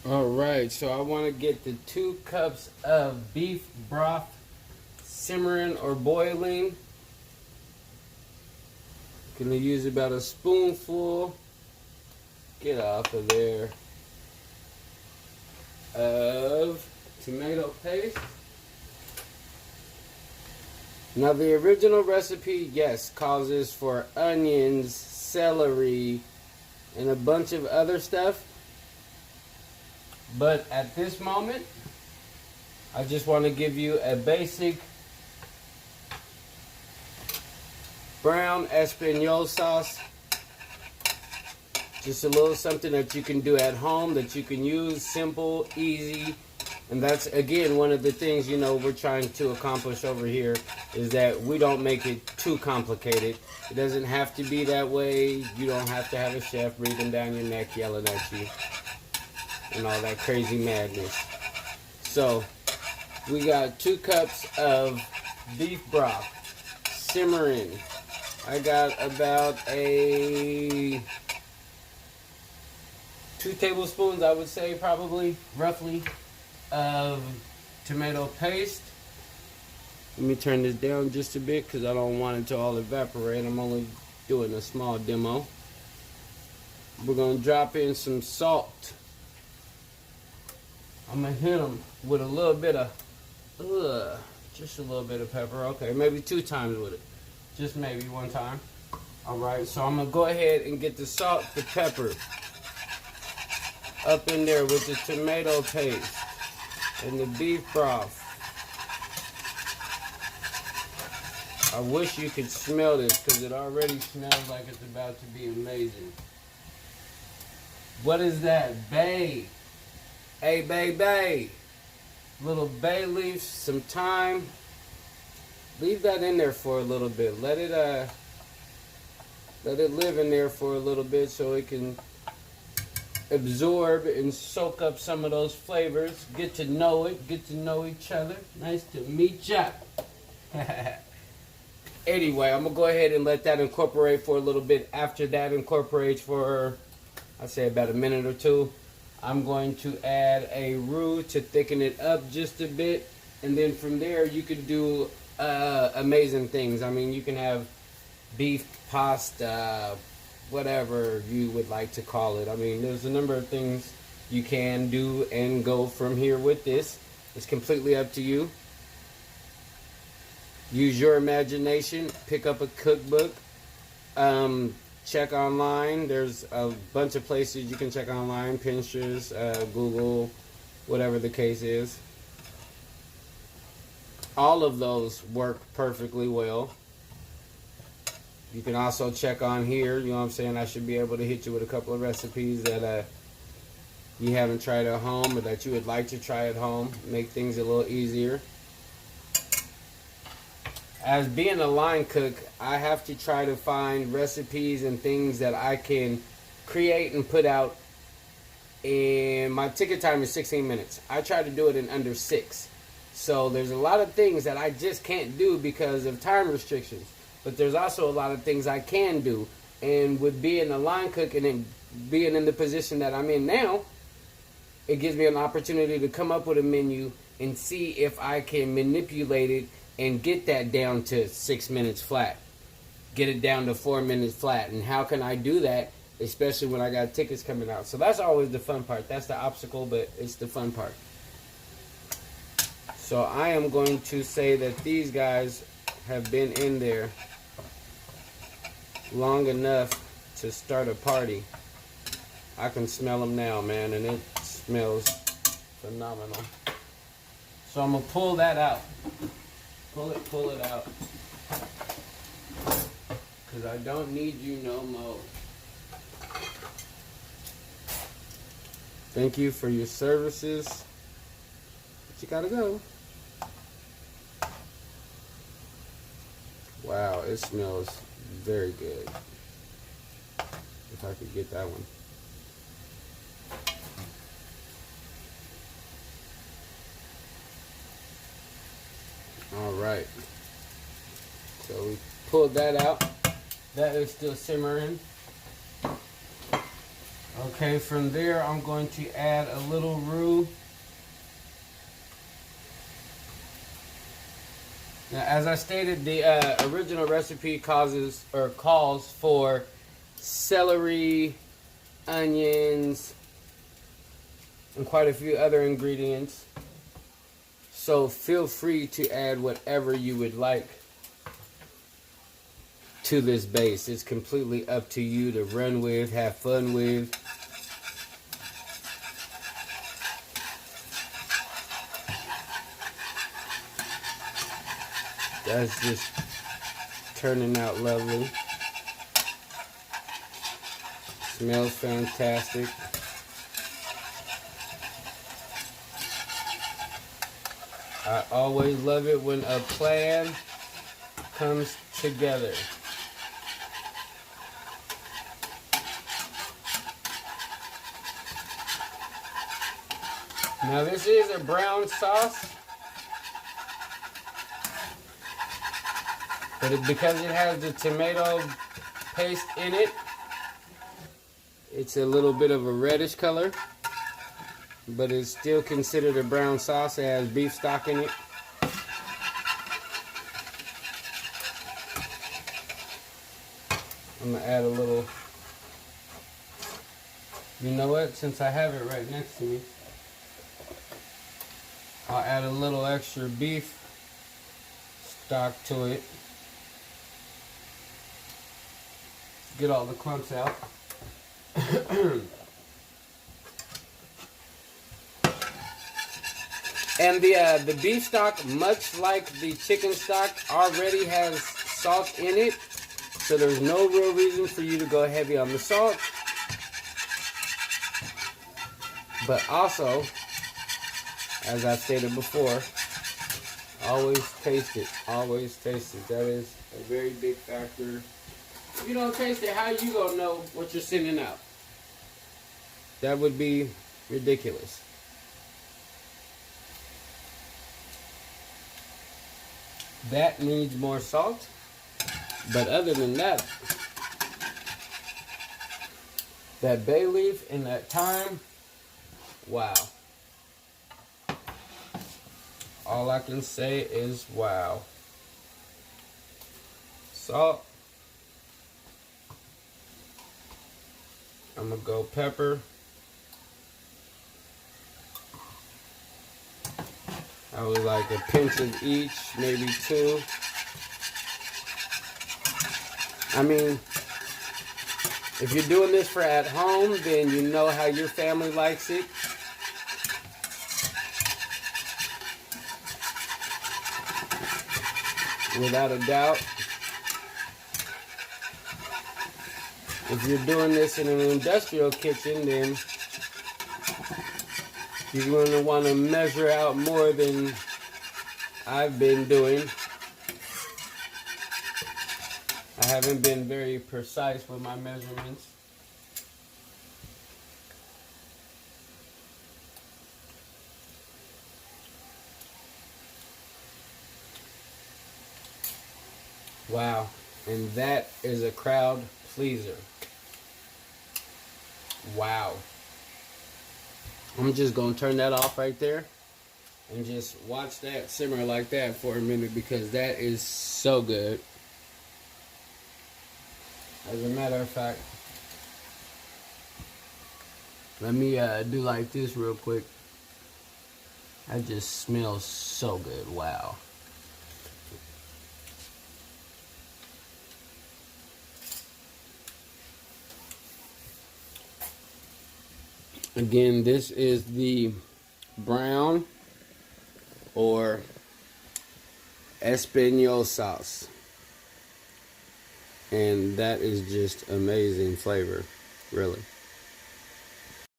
All right, so I want to get the 2 cups of beef broth simmering or boiling. Gonna use about a spoonful. Get off of there. Of tomato paste. Now the original recipe, yes, causes for onions, celery, and a bunch of other stuff. But at this moment, I just want to give you a basic brown Espagnole sauce. Just a little something that you can do at home, that you can use, simple, easy. And that's, again, one of the things, we're trying to accomplish over here is that we don't make it too complicated. It doesn't have to be that way. You don't have to have a chef breathing down your neck yelling at you and all that crazy madness. So, we got 2 cups of beef broth simmering. I got about 2 tablespoons, I would say, probably, roughly, of tomato paste. Let me turn this down just a bit because I don't want it to all evaporate. I'm only doing a small demo. We're going to drop in some salt. I'm going to hit them with a little bit of, just a little bit of pepper. Okay, maybe 2 times with it. Just maybe 1 time. Alright, so I'm going to go ahead and get the salt, the pepper up in there with the tomato paste and the beef broth. I wish you could smell this because it already smells like it's about to be amazing. What is that? Bay. Hey, bay. Little bay leaf, some thyme. Leave that in there for a little bit. Let it live in there for a little bit so it can absorb and soak up some of those flavors. Get to know it. Get to know each other. Nice to meet ya. Anyway, I'm going to go ahead and let that incorporate for a little bit. After that incorporates for, I'd say, about a minute or 2, I'm going to add a roux to thicken it up just a bit. And then from there, you can do amazing things. I mean, you can have beef pasta, whatever you would like to call it. I mean, there's a number of things you can do and go from here with this. It's completely up to you. Use your imagination. Pick up a cookbook. Check online. There's a bunch of places you can check online. Pinterest, Google, whatever the case is. All of those work perfectly well. You can also check on here. You know what I'm saying? I should be able to hit you with a couple of recipes that you haven't tried at home or that you would like to try at home. Make things a little easier. As being a line cook, I have to try to find recipes and things that I can create and put out. And my ticket time is 16 minutes. I try to do it in under 6. So there's a lot of things that I just can't do because of time restrictions. But there's also a lot of things I can do. And with being a line cook and then being in the position that I'm in now, it gives me an opportunity to come up with a menu and see if I can manipulate it and get that down to 6 minutes flat. Get it down to 4 minutes flat. And how can I do that, especially when I got tickets coming out? So that's always the fun part. That's the obstacle, but it's the fun part. So I am going to say that these guys have been in there long enough to start a party. I can smell them now, man, and it smells phenomenal. So I'm going to pull that out. Pull it out. Because I don't need you no more. Thank you for your services. But you gotta go. Wow, it smells very good. If I could get that one. Alright. So we pulled that out. That is still simmering. Okay, from there I'm going to add a little roux. Now, as I stated, the original recipe calls for celery, onions, and quite a few other ingredients. So feel free to add whatever you would like to this base. It's completely up to you to run with, have fun with. That's just turning out lovely. Smells fantastic. I always love it when a plan comes together. Now this is a brown sauce, but because it has the tomato paste in it, it's a little bit of a reddish color, but it's still considered a brown sauce. It has beef stock in it. I'm gonna add a little, you know what, since I have it right next to me, I'll add a little extra beef stock to it. Get all the clumps out. And the beef stock, much like the chicken stock, already has salt in it, so there's no real reason for you to go heavy on the salt. But also, as I've stated before, always taste it. Always taste it. That is a very big factor. If you don't taste it, how you gonna know what you're sending out? That would be ridiculous. That needs more salt. But other than that, that bay leaf and that thyme, wow. All I can say is wow. Salt. I'm gonna go pepper. I would like a pinch of each, maybe two. I mean, if you're doing this for at home, then you know how your family likes it. Without a doubt. If you're doing this in an industrial kitchen, then you're going to want to measure out more than I've been doing. I haven't been very precise with my measurements. Wow, and that is a crowd pleaser. Wow. I'm just going to turn that off right there and just watch that simmer like that for a minute, because that is so good. As a matter of fact, let me do like this real quick. That just smells so good. Wow. Again, this is the brown or Espagnole sauce. And that is just amazing flavor, really.